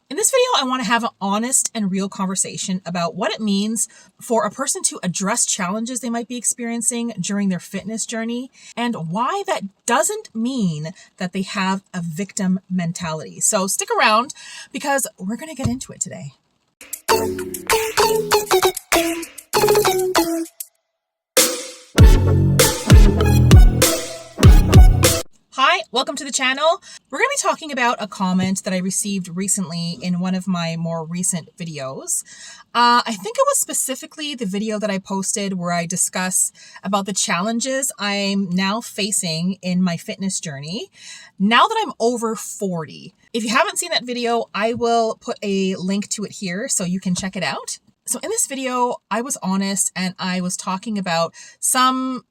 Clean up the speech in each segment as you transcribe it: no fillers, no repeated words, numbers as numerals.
In this video, I want to have an honest and real conversation about what it means for a person to address challenges they might be experiencing during their fitness journey and why that doesn't mean that they have a victim mentality. So stick around because we're going to get into it today. Hi, welcome to the channel. We're going to be talking about a comment that I received recently in one of my more recent videos. I think it was specifically the video that I posted where I discuss about the challenges I'm now facing in my fitness journey now that I'm over 40. If you haven't seen that video, I will put a link to it here so you can check it out. So in this video, I was honest and I was talking about some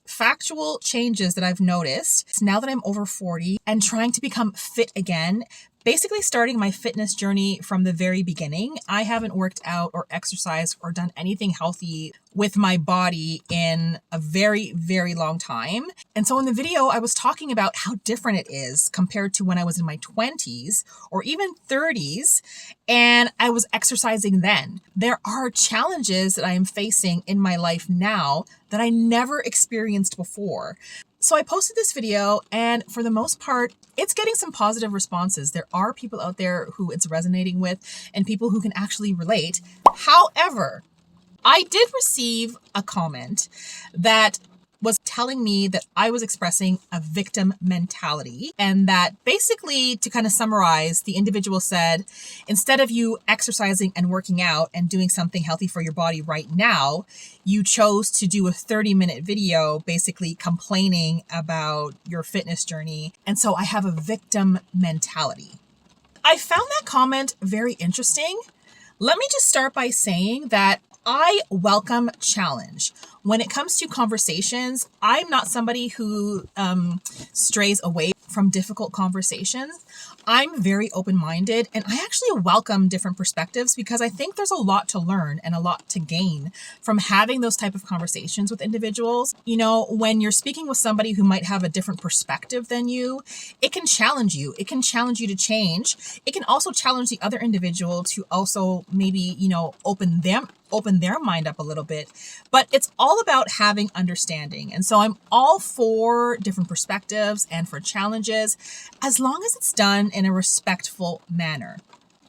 factual changes that I've noticed now that I'm over 40 and trying to become fit again. Basically starting my fitness journey from the very beginning. I haven't worked out or exercised or done anything healthy with my body in a very, very long time. And so in the video, I was talking about how different it is compared to when I was in my 20s or even 30s and I was exercising then. There are challenges that I am facing in my life now that I never experienced before. So I posted this video and for the most part, it's getting some positive responses. There are people out there who it's resonating with and people who can actually relate. However, I did receive a comment that was telling me that I was expressing a victim mentality and that basically, to kind of summarize, the individual said, instead of you exercising and working out and doing something healthy for your body right now, you chose to do a 30-minute video basically complaining about your fitness journey. And so I have a victim mentality. I found that comment very interesting. Let me just start by saying that I welcome challenge. When it comes to conversations, I'm not somebody who strays away from difficult conversations. I'm very open-minded and I actually welcome different perspectives because I think there's a lot to learn and a lot to gain from having those type of conversations with individuals. You know, when you're speaking with somebody who might have a different perspective than you, it can challenge you. It can challenge you to change. It can also challenge the other individual to also maybe, you know, open their mind up a little bit, but it's all about having understanding. And so I'm all for different perspectives and for challenges, as long as it's done in a respectful manner.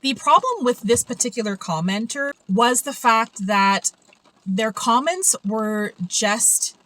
The problem with this particular commenter was the fact that their comments were just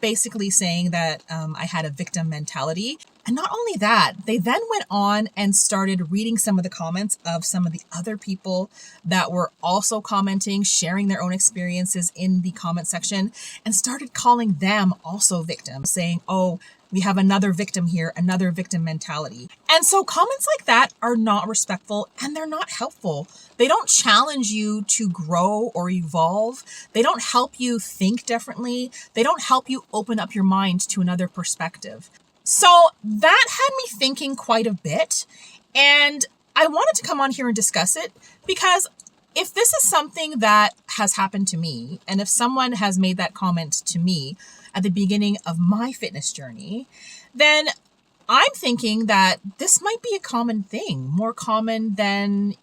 basically saying that I had a victim mentality. And not only that, they then went on and started reading some of the comments of some of the other people that were also commenting, sharing their own experiences in the comment section, and started calling them also victims, saying, oh, we have another victim here, another victim mentality. And so comments like that are not respectful and they're not helpful. They don't challenge you to grow or evolve. They don't help you think differently. They don't help you open up your mind to another perspective. So that had me thinking quite a bit, and I wanted to come on here and discuss it because if this is something that has happened to me, and if someone has made that comment to me at the beginning of my fitness journey, then I'm thinking that this might be a common thing, more common than,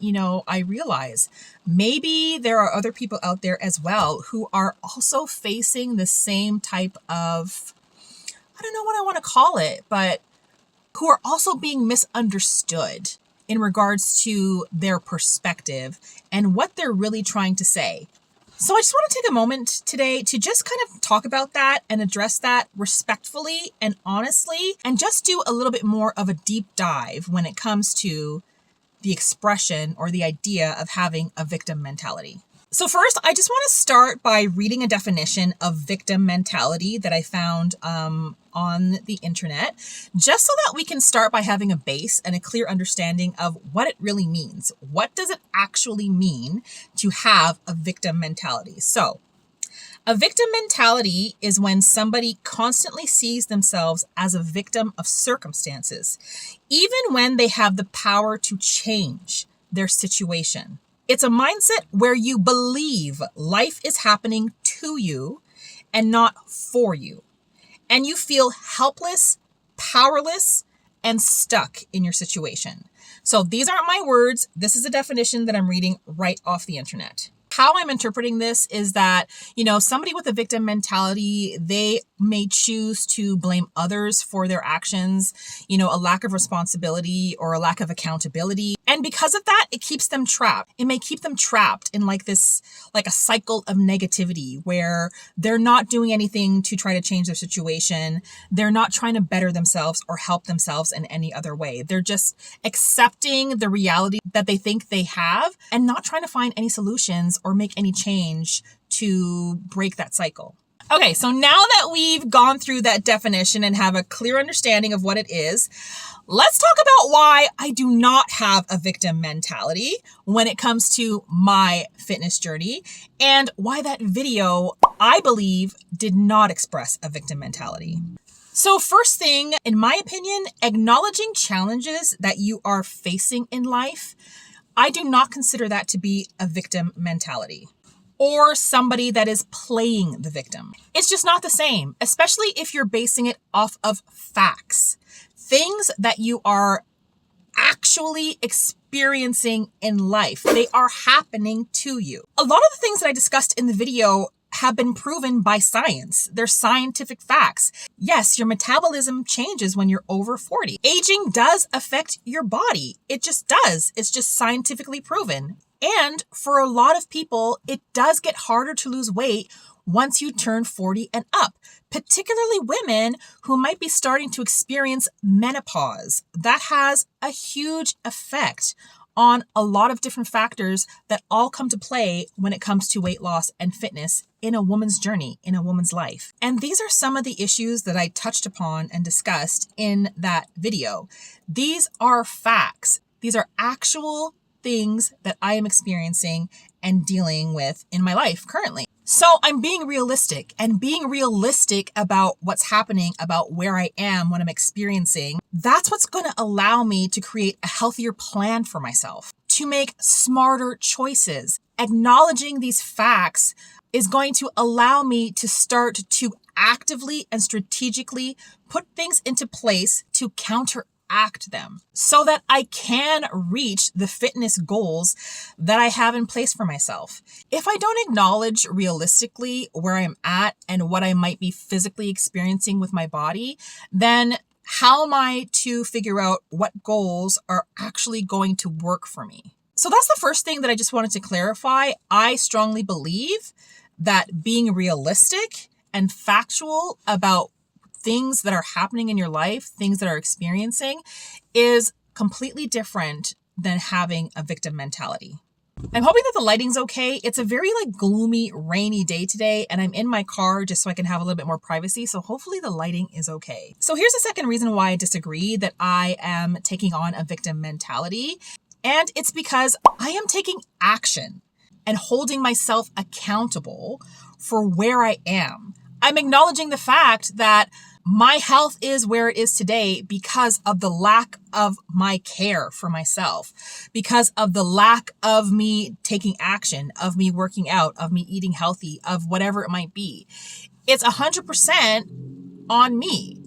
I realize. Maybe there are other people out there as well who are also facing the same type of, I don't know what I want to call it, but who are also being misunderstood in regards to their perspective and what they're really trying to say. So I just want to take a moment today to just kind of talk about that and address that respectfully and honestly, and just do a little bit more of a deep dive when it comes to the expression or the idea of having a victim mentality. So first, I just want to start by reading a definition of victim mentality that I found on the internet, just so that we can start by having a base and a clear understanding of what it really means. What does it actually mean to have a victim mentality? So, a victim mentality is when somebody constantly sees themselves as a victim of circumstances, even when they have the power to change their situation. It's a mindset where you believe life is happening to you and not for you. And you feel helpless, powerless, and stuck in your situation. So these aren't my words. This is a definition that I'm reading right off the internet. How I'm interpreting this is that, somebody with a victim mentality, they may choose to blame others for their actions, a lack of responsibility or a lack of accountability. And because of that, it keeps them trapped. It may keep them trapped in like a cycle of negativity where they're not doing anything to try to change their situation. They're not trying to better themselves or help themselves in any other way. They're just accepting the reality that they think they have and not trying to find any solutions or make any change to break that cycle. Okay, so now that we've gone through that definition and have a clear understanding of what it is, let's talk about why I do not have a victim mentality when it comes to my fitness journey and why that video, I believe, did not express a victim mentality. So first thing, in my opinion, acknowledging challenges that you are facing in life, I do not consider that to be a victim mentality or somebody that is playing the victim. It's just not the same, especially if you're basing it off of facts, things that you are actually experiencing in life. They are happening to you. A lot of the things that I discussed in the video have been proven by science. They're scientific facts. Yes, your metabolism changes when you're over 40. Aging does affect your body. It just does. It's just scientifically proven. And for a lot of people, it does get harder to lose weight once you turn 40 and up, particularly women who might be starting to experience menopause. That has a huge effect on a lot of different factors that all come to play when it comes to weight loss and fitness in a woman's journey, in a woman's life. And these are some of the issues that I touched upon and discussed in that video. These are facts. These are actual things that I am experiencing and dealing with in my life currently. So I'm being realistic about what's happening, about where I am, what I'm experiencing. That's what's going to allow me to create a healthier plan for myself, to make smarter choices. Acknowledging these facts is going to allow me to start to actively and strategically put things into place to counteract them so that I can reach the fitness goals that I have in place for myself. If I don't acknowledge realistically where I'm at and what I might be physically experiencing with my body, then how am I to figure out what goals are actually going to work for me? So that's the first thing that I just wanted to clarify. I strongly believe that being realistic and factual about things that are happening in your life, things that are experiencing, is completely different than having a victim mentality. I'm hoping that the lighting's okay. It's a very gloomy, rainy day today, and I'm in my car just so I can have a little bit more privacy. So hopefully the lighting is okay. So here's the second reason why I disagree that I am taking on a victim mentality. And it's because I am taking action and holding myself accountable for where I am. I'm acknowledging the fact that my health is where it is today because of the lack of my care for myself, because of the lack of me taking action, of me working out, of me eating healthy, of whatever it might be. It's 100% on me.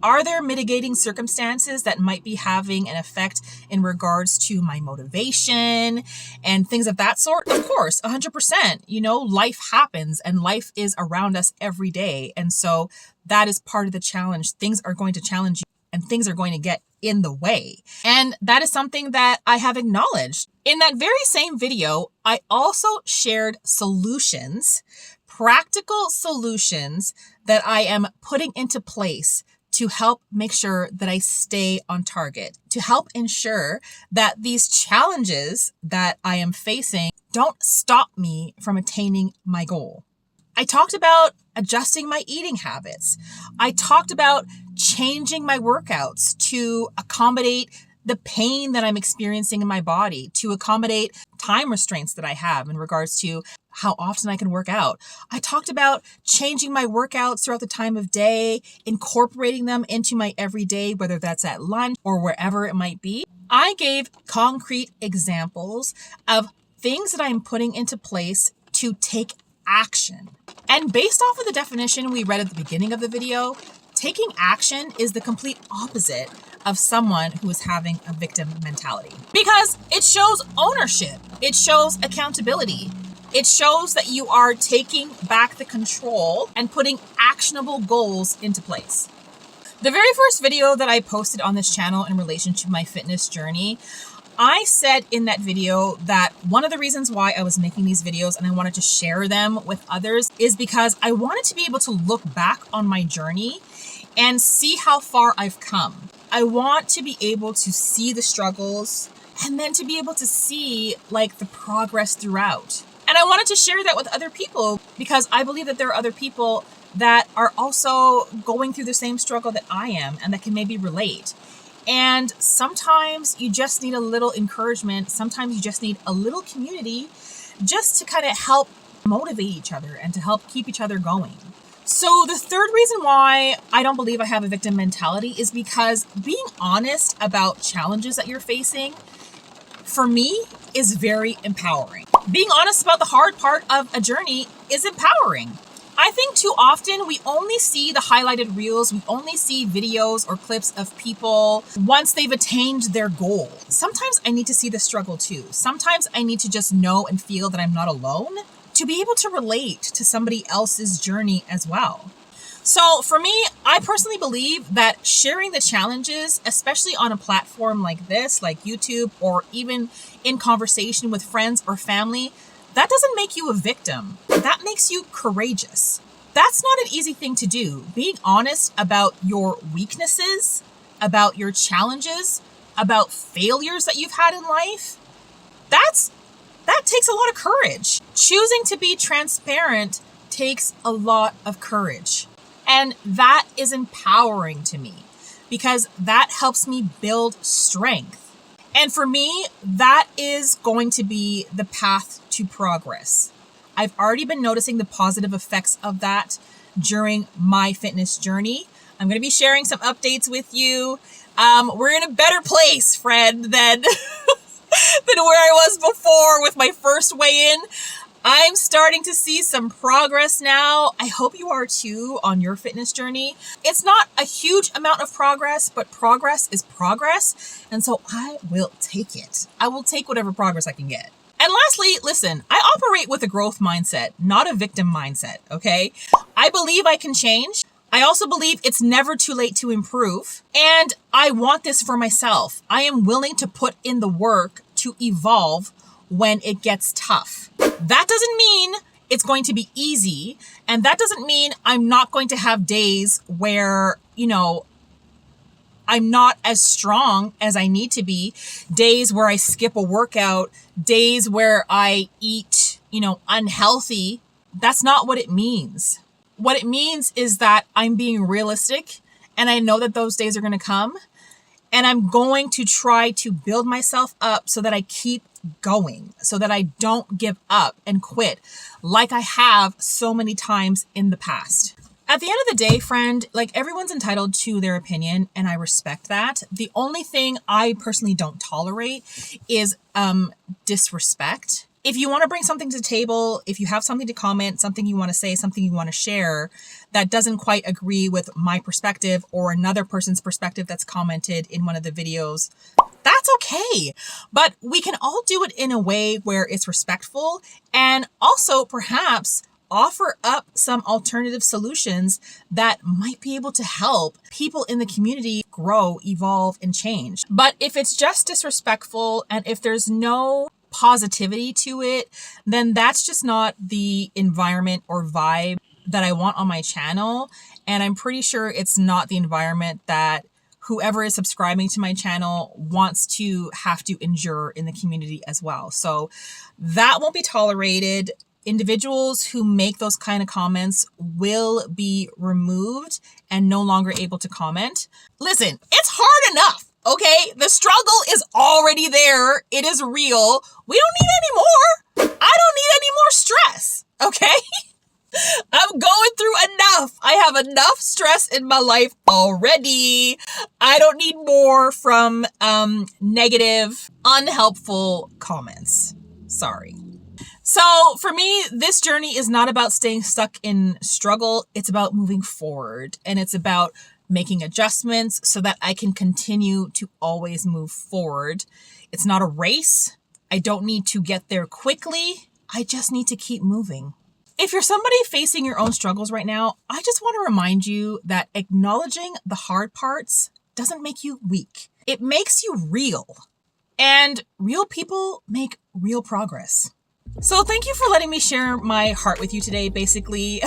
Are there mitigating circumstances that might be having an effect in regards to my motivation and things of that sort? Of course, 100%. Life happens and life is around us every day. And so that is part of the challenge. Things are going to challenge you and things are going to get in the way. And that is something that I have acknowledged. In that very same video, I also shared solutions, practical solutions that I am putting into place to help make sure that I stay on target, to help ensure that these challenges that I am facing don't stop me from attaining my goal. I talked about adjusting my eating habits. I talked about changing my workouts to accommodate the pain that I'm experiencing in my body, to accommodate time restraints that I have in regards to how often I can work out. I talked about changing my workouts throughout the time of day, incorporating them into my everyday, whether that's at lunch or wherever it might be. I gave concrete examples of things that I'm putting into place to take action. And based off of the definition we read at the beginning of the video, taking action is the complete opposite of someone who is having a victim mentality, because it shows ownership. It shows accountability. It shows that you are taking back the control and putting actionable goals into place. The very first video that I posted on this channel in relation to my fitness journey, I said in that video that one of the reasons why I was making these videos and I wanted to share them with others is because I wanted to be able to look back on my journey and see how far I've come. I want to be able to see the struggles and then to be able to see like the progress throughout. And I wanted to share that with other people because I believe that there are other people that are also going through the same struggle that I am and that can maybe relate. And sometimes you just need a little encouragement. Sometimes you just need a little community just to kind of help motivate each other and to help keep each other going. So the third reason why I don't believe I have a victim mentality is because being honest about challenges that you're facing, for me, is very empowering. Being honest about the hard part of a journey is empowering. I think too often we only see the highlighted reels. We only see videos or clips of people once they've attained their goal. Sometimes I need to see the struggle too. Sometimes I need to just know and feel that I'm not alone to be able to relate to somebody else's journey as well. So for me, I personally believe that sharing the challenges, especially on a platform like this, like YouTube, or even in conversation with friends or family, that doesn't make you a victim. That makes you courageous. That's not an easy thing to do. Being honest about your weaknesses, about your challenges, about failures that you've had in life, that takes a lot of courage. Choosing to be transparent takes a lot of courage. And that is empowering to me because that helps me build strength. And for me, that is going to be the path to progress. I've already been noticing the positive effects of that during my fitness journey. I'm going to be sharing some updates with you. We're in a better place, friend, than, than where I was before with my first weigh-in. I'm starting to see some progress now. I hope you are too on your fitness journey. It's not a huge amount of progress, but progress is progress. And so I will take it. I will take whatever progress I can get. And lastly, listen, I operate with a growth mindset, not a victim mindset, okay? I believe I can change. I also believe it's never too late to improve. And I want this for myself. I am willing to put in the work to evolve when it gets tough. That doesn't mean it's going to be easy. And that doesn't mean I'm not going to have days where, I'm not as strong as I need to be, days where I skip a workout, days where I eat, unhealthy. That's not what it means. What it means is that I'm being realistic and I know that those days are going to come and I'm going to try to build myself up so that I keep going, so that I don't give up and quit like I have so many times in the past. At the end of the day, friend, everyone's entitled to their opinion and I respect that. The only thing I personally don't tolerate is disrespect. If you want to bring something to the table, if you have something to comment, something you want to say, something you want to share that doesn't quite agree with my perspective or another person's perspective that's commented in one of the videos, that's okay. But we can all do it in a way where it's respectful and also perhaps offer up some alternative solutions that might be able to help people in the community grow, evolve, and change. But if it's just disrespectful and if there's no positivity to it, then that's just not the environment or vibe that I want on my channel. And I'm pretty sure it's not the environment that whoever is subscribing to my channel wants to have to endure in the community as well. So that won't be tolerated. Individuals who make those kind of comments will be removed and no longer able to comment. Listen, it's hard enough. Okay, the struggle is already there. It is real. We don't need any more. I don't need any more stress. Okay, I'm going through enough. I have enough stress in my life already. I don't need more from negative, unhelpful comments. Sorry. So for me, this journey is not about staying stuck in struggle. It's about moving forward and it's about making adjustments so that I can continue to always move forward. It's not a race. I don't need to get there quickly. I just need to keep moving. If you're somebody facing your own struggles right now, I just want to remind you that acknowledging the hard parts doesn't make you weak. It makes you real. And real people make real progress. So thank you for letting me share my heart with you today, basically.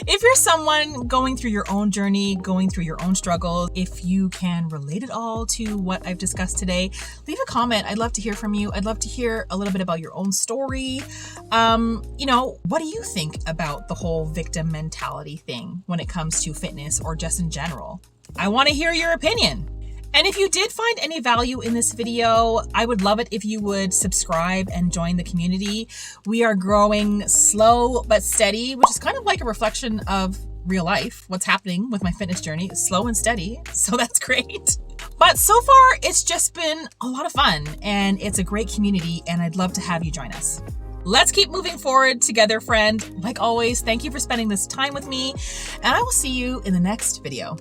If you're someone going through your own journey, going through your own struggles, if you can relate at all to what I've discussed today, leave a comment. I'd love to hear from you. I'd love to hear a little bit about your own story. What do you think about the whole victim mentality thing when it comes to fitness or just in general? I want to hear your opinion. And if you did find any value in this video, I would love it if you would subscribe and join the community. We are growing slow but steady, which is kind of like a reflection of real life. What's happening with my fitness journey is slow and steady, so that's great. But so far, it's just been a lot of fun, and it's a great community, and I'd love to have you join us. Let's keep moving forward together, friend. Like always, thank you for spending this time with me, and I will see you in the next video.